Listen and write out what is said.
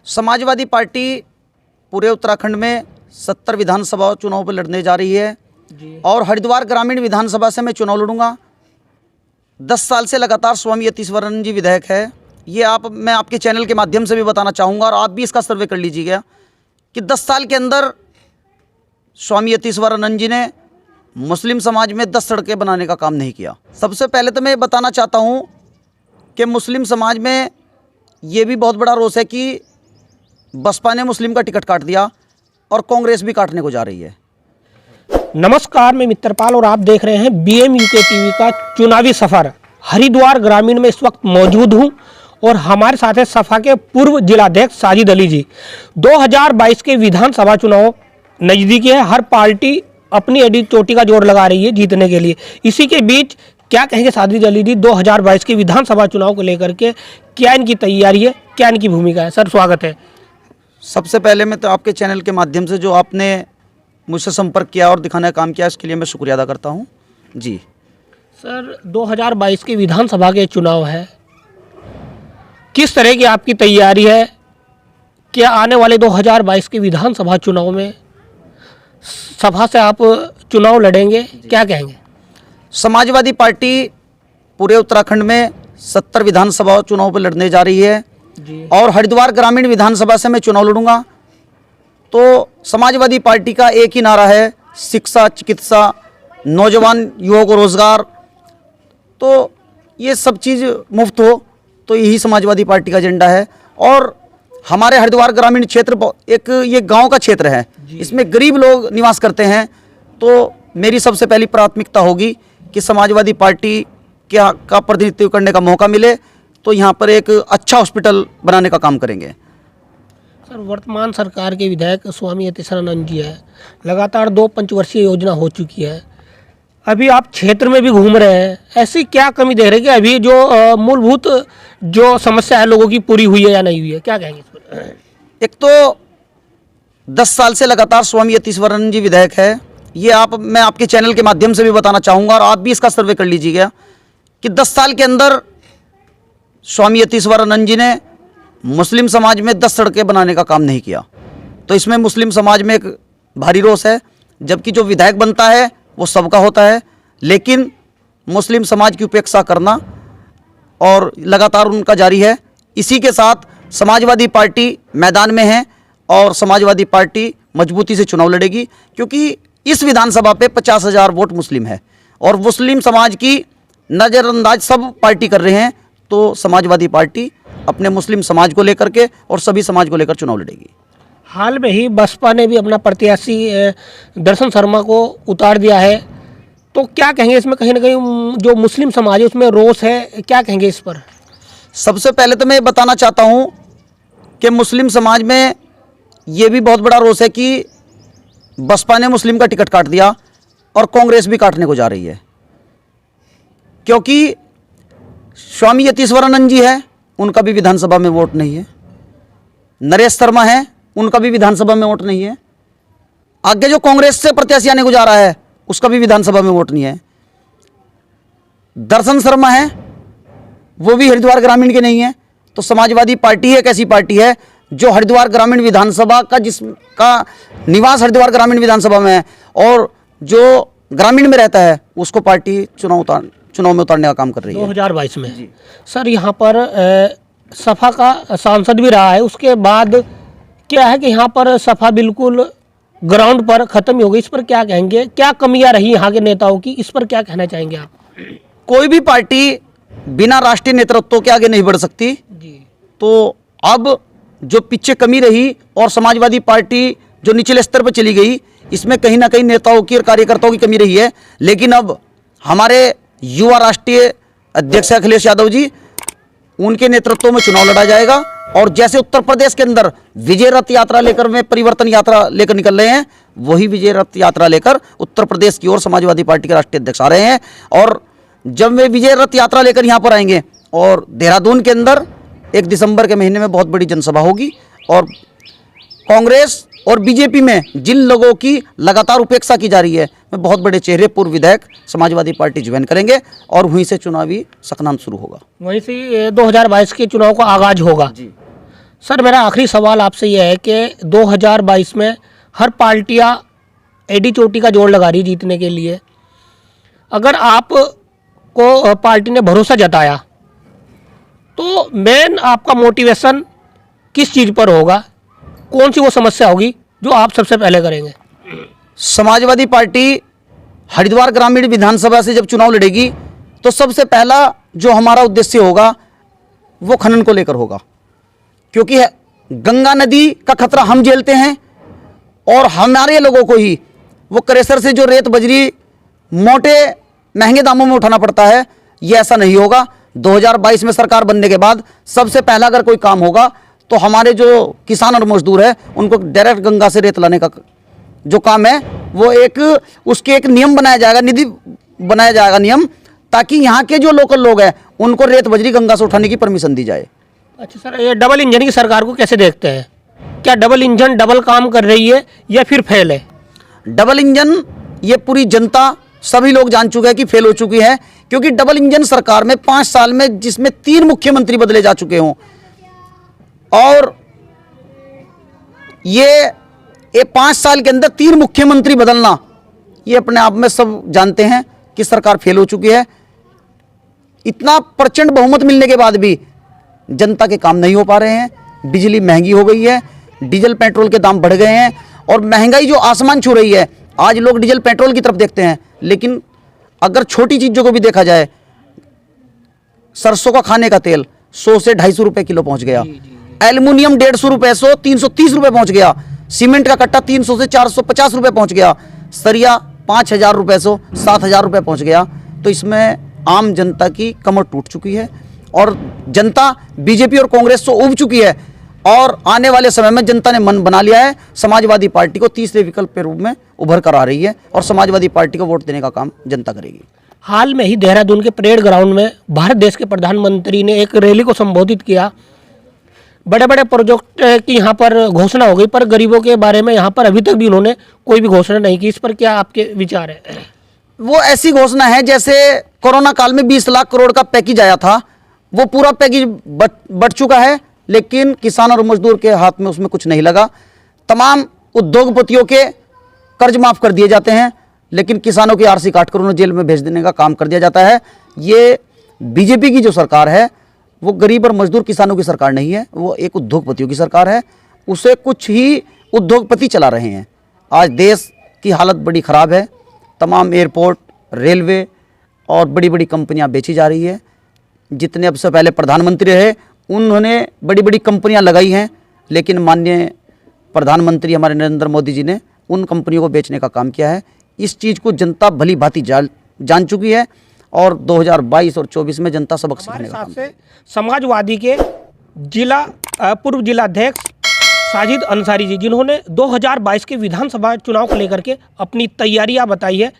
Samajwadi party पूरे उत्तराखंड में 70 विधानसभा चुनाव पर लड़ने जा रही है और हरिद्वार ग्रामीण विधानसभा से मैं चुनाव लड़ूंगा। 10 साल से लगातार स्वामी यतीश्वरन जी विधायक है। ये मैं आपके चैनल के माध्यम से भी बताना चाहूँगा और आप भी इसका सर्वे कर लीजिएगा कि 10 साल के अंदर स्वामी यतीश्वरन जी ने मुस्लिम समाज में 10 सड़कें बनाने का काम नहीं किया। सबसे पहले तो मैं बताना चाहता हूँ कि मुस्लिम समाज में ये भी बहुत बड़ा रोष है कि बसपा ने मुस्लिम का टिकट काट दिया और कांग्रेस भी काटने को जा रही है। नमस्कार, मैं मित्रपाल और आप देख रहे हैं BMUK टीवी का चुनावी सफर। हरिद्वार ग्रामीण में इस वक्त मौजूद हूं और हमारे साथ है सपा के पूर्व जिलाध्यक्ष साजिद अली जी। 2022 के विधानसभा चुनाव नज़दीकी है। हर पार्टी अपनी एडी चोटी का जोर लगा रही है जीतने के लिए। इसी के बीच क्या कहेंगे साजिद अली जी 2022 के विधानसभा चुनाव को लेकर के, क्या इनकी तैयारी है, क्या इनकी भूमिका है? सर स्वागत है। सबसे पहले मैं तो आपके चैनल के माध्यम से जो आपने मुझसे संपर्क किया और दिखाने का काम किया, इसके लिए मैं शुक्रिया अदा करता हूं जी। सर 2022 के विधानसभा के चुनाव है, किस तरह की आपकी तैयारी है? क्या आने वाले 2022 के विधानसभा चुनाव में सभा से आप चुनाव लड़ेंगे, क्या कहेंगे? समाजवादी पार्टी पूरे उत्तराखंड में 70 विधानसभा चुनाव पर लड़ने जा रही है और हरिद्वार ग्रामीण विधानसभा से मैं चुनाव लड़ूंगा। तो समाजवादी पार्टी का एक ही नारा है, शिक्षा, चिकित्सा, नौजवान युवाओं को रोजगार। तो ये सब चीज़ मुफ्त हो, तो यही समाजवादी पार्टी का एजेंडा है। और हमारे हरिद्वार ग्रामीण क्षेत्र एक ये गांव का क्षेत्र है, इसमें गरीब लोग निवास करते हैं। तो मेरी सबसे पहली प्राथमिकता होगी कि समाजवादी पार्टी का प्रतिनिधित्व करने का मौका मिले, तो यहाँ पर एक अच्छा हॉस्पिटल बनाने का काम करेंगे। सर वर्तमान सरकार के विधायक स्वामी यतीश्वरन जी है, लगातार 2 पंचवर्षीय योजना हो चुकी है। अभी आप क्षेत्र में भी घूम रहे हैं, ऐसी क्या कमी देख रहे हैं कि अभी जो मूलभूत जो समस्या है लोगों की पूरी हुई है या नहीं हुई है, क्या कहेंगे इस पर? एक तो 10 साल से लगातार स्वामी यतीश्वरन जी विधायक है। ये मैं आपके चैनल के माध्यम से भी बताना चाहूँगा और आप भी इसका सर्वे कर लीजिएगा कि 10 साल के अंदर स्वामी यतीश्वरन जी ने मुस्लिम समाज में 10 सड़कें बनाने का काम नहीं किया। तो इसमें मुस्लिम समाज में एक भारी रोष है, जबकि जो विधायक बनता है वो सबका होता है, लेकिन मुस्लिम समाज की उपेक्षा करना और लगातार उनका जारी है। इसी के साथ समाजवादी पार्टी मैदान में है और समाजवादी पार्टी मजबूती से चुनाव लड़ेगी, क्योंकि इस विधानसभा पे 50,000 वोट मुस्लिम है और मुस्लिम समाज की नज़रअंदाज सब पार्टी कर रहे हैं। तो समाजवादी पार्टी अपने मुस्लिम समाज को लेकर के और सभी समाज को लेकर चुनाव लड़ेगी। हाल में ही बसपा ने भी अपना प्रत्याशी दर्शन शर्मा को उतार दिया है, तो क्या कहेंगे इसमें? कहीं ना कहीं जो मुस्लिम समाज है उसमें रोष है, क्या कहेंगे इस पर? सबसे पहले तो मैं बताना चाहता हूं कि मुस्लिम समाज में ये भी बहुत बड़ा रोष है कि बसपा ने मुस्लिम का टिकट काट दिया और कांग्रेस भी काटने को जा रही है। क्योंकि स्वामी यतीश्वरन जी है, उनका भी विधानसभा में वोट नहीं है। नरेश शर्मा है, उनका भी विधानसभा में वोट नहीं है। आगे जो कांग्रेस से प्रत्याशी आने को जा रहा है उसका भी विधानसभा में वोट नहीं है। दर्शन शर्मा है, वो भी हरिद्वार ग्रामीण के नहीं है। तो समाजवादी पार्टी एक ऐसी पार्टी है जो हरिद्वार ग्रामीण विधानसभा का जिसका निवास हरिद्वार ग्रामीण विधानसभा में है और जो ग्रामीण में रहता है उसको पार्टी चुनाव में उतारने का काम कर रही है 2022 में। सर यहाँ पर सपा का सांसद भी रहा है, उसके बाद क्या है कि यहाँ पर सपा बिल्कुल ग्राउंड पर ख़त्म ही हो गई। इस पर क्या कहेंगे? क्या कमियां रही यहाँ के नेताओं की, इस पर क्या कहना चाहेंगे आप? कोई भी पार्टी बिना राष्ट्रीय नेतृत्व के आगे नहीं बढ़ सकती जी। तो अब जो पीछे कमी रही और समाजवादी पार्टी जो निचले स्तर पर चली गई, इसमें कहीं ना कहीं नेताओं की और कार्यकर्ताओं की कमी रही है। लेकिन अब हमारे युवा राष्ट्रीय अध्यक्ष अखिलेश यादव जी, उनके नेतृत्व में चुनाव लड़ा जाएगा। और जैसे उत्तर प्रदेश के अंदर विजय रथ यात्रा लेकर में परिवर्तन यात्रा लेकर निकल रहे हैं, वही विजय रथ यात्रा लेकर उत्तर प्रदेश की ओर समाजवादी पार्टी के राष्ट्रीय अध्यक्ष आ रहे हैं। और जब वे विजय रथ यात्रा लेकर यहाँ पर आएंगे और देहरादून के अंदर 1 दिसंबर के महीने में बहुत बड़ी जनसभा होगी और कांग्रेस और बीजेपी में जिन लोगों की लगातार उपेक्षा की जा रही है, में बहुत बड़े चेहरे पूर्व विधायक समाजवादी पार्टी ज्वाइन करेंगे और वहीं से चुनावी सकनाम शुरू होगा। वहीं से 2022 के चुनाव का आगाज होगा। जी। सर मेरा आखिरी सवाल आपसे यह है कि 2022 में हर पार्टियां एडी चोटी का जोड़ लगा रही जीतने के लिए। अगर आप को पार्टी ने भरोसा जताया तो मेन आपका मोटिवेशन किस चीज़ पर होगा? कौन सी वो समस्या होगी जो आप सबसे पहले करेंगे? समाजवादी पार्टी हरिद्वार ग्रामीण विधानसभा से जब चुनाव लड़ेगी तो सबसे पहला जो हमारा उद्देश्य होगा वो खनन को लेकर होगा, क्योंकि गंगा नदी का खतरा हम झेलते हैं और हमारे लोगों को ही वो क्रेशर से जो रेत बजरी मोटे महंगे दामों में उठाना पड़ता है। ये ऐसा नहीं होगा। 2022 में सरकार बनने के बाद सबसे पहला अगर कोई काम होगा तो हमारे जो किसान और मजदूर है उनको डायरेक्ट गंगा से रेत लाने का जो काम है वो उसके एक नियम बनाया जाएगा, निधि बनाया जाएगा नियम, ताकि यहाँ के जो लोकल लोग हैं उनको रेत बजरी गंगा से उठाने की परमिशन दी जाए। अच्छा सर, ये डबल इंजन की सरकार को कैसे देखते हैं? क्या डबल इंजन डबल काम कर रही है या फिर फेल है? डबल इंजन ये पूरी जनता सभी लोग जान चुके हैं कि फेल हो चुकी है, क्योंकि डबल इंजन सरकार में 5 साल में जिसमें 3 मुख्यमंत्री बदले जा चुके हों और ये 5 साल के अंदर 3 मुख्यमंत्री बदलना, ये अपने आप में सब जानते हैं कि सरकार फेल हो चुकी है। इतना प्रचंड बहुमत मिलने के बाद भी जनता के काम नहीं हो पा रहे हैं। बिजली महंगी हो गई है, डीजल पेट्रोल के दाम बढ़ गए हैं और महंगाई जो आसमान छू रही है। आज लोग डीजल पेट्रोल की तरफ देखते हैं, लेकिन अगर छोटी चीज़ों को भी देखा जाए, सरसों का खाने का तेल 100 से 250 रुपये किलो पहुंच गया, एल्युमिनियम 150 रुपये से 330 रुपये पहुंच गया, सीमेंट का कट्टा 300 से 450 रुपये पहुंच गया, सरिया 5000 रुपये से 7000 रुपये पहुंच गया। तो इसमें आम जनता की कमर टूट चुकी है और जनता बीजेपी और कांग्रेस से उब चुकी है और आने वाले समय में जनता ने मन बना लिया है, समाजवादी पार्टी को तीसरे विकल्प के रूप में उभर कर आ रही है और समाजवादी पार्टी को वोट देने का काम जनता करेगी। हाल में ही देहरादून के परेड ग्राउंड में भारत देश के प्रधानमंत्री ने एक रैली को संबोधित किया। बड़े बड़े प्रोजेक्ट की यहाँ पर घोषणा हो गई, पर गरीबों के बारे में यहाँ पर अभी तक भी उन्होंने कोई भी घोषणा नहीं की। इस पर क्या आपके विचार है? वो ऐसी घोषणा है जैसे कोरोना काल में 20 लाख करोड़ का पैकेज आया था, वो पूरा पैकेज बट चुका है, लेकिन किसान और मजदूर के हाथ में उसमें कुछ नहीं लगा। तमाम उद्योगपतियों के कर्ज माफ कर दिए जाते हैं, लेकिन किसानों की आरसी काट कर उन्हें जेल में भेज देने का काम कर दिया जाता है। ये बीजेपी की जो सरकार है वो गरीब और मजदूर किसानों की सरकार नहीं है, वो एक उद्योगपतियों की सरकार है। उसे कुछ ही उद्योगपति चला रहे हैं। आज देश की हालत बड़ी ख़राब है। तमाम एयरपोर्ट, रेलवे और बड़ी बड़ी कंपनियां बेची जा रही है। जितने अब से पहले प्रधानमंत्री रहे उन्होंने बड़ी बड़ी कंपनियां लगाई हैं, लेकिन माननीय प्रधानमंत्री हमारे नरेंद्र मोदी जी ने उन कंपनियों को बेचने का काम किया है। इस चीज़ को जनता भली भांति जान चुकी है और 2022 और 24 में जनता सबक सीखने का काम। समाजवादी के पूर्व जिलाध्यक्ष साजिद अंसारी जी, जिन्होंने 2022 के विधानसभा चुनाव को लेकर के अपनी तैयारियां बताई है,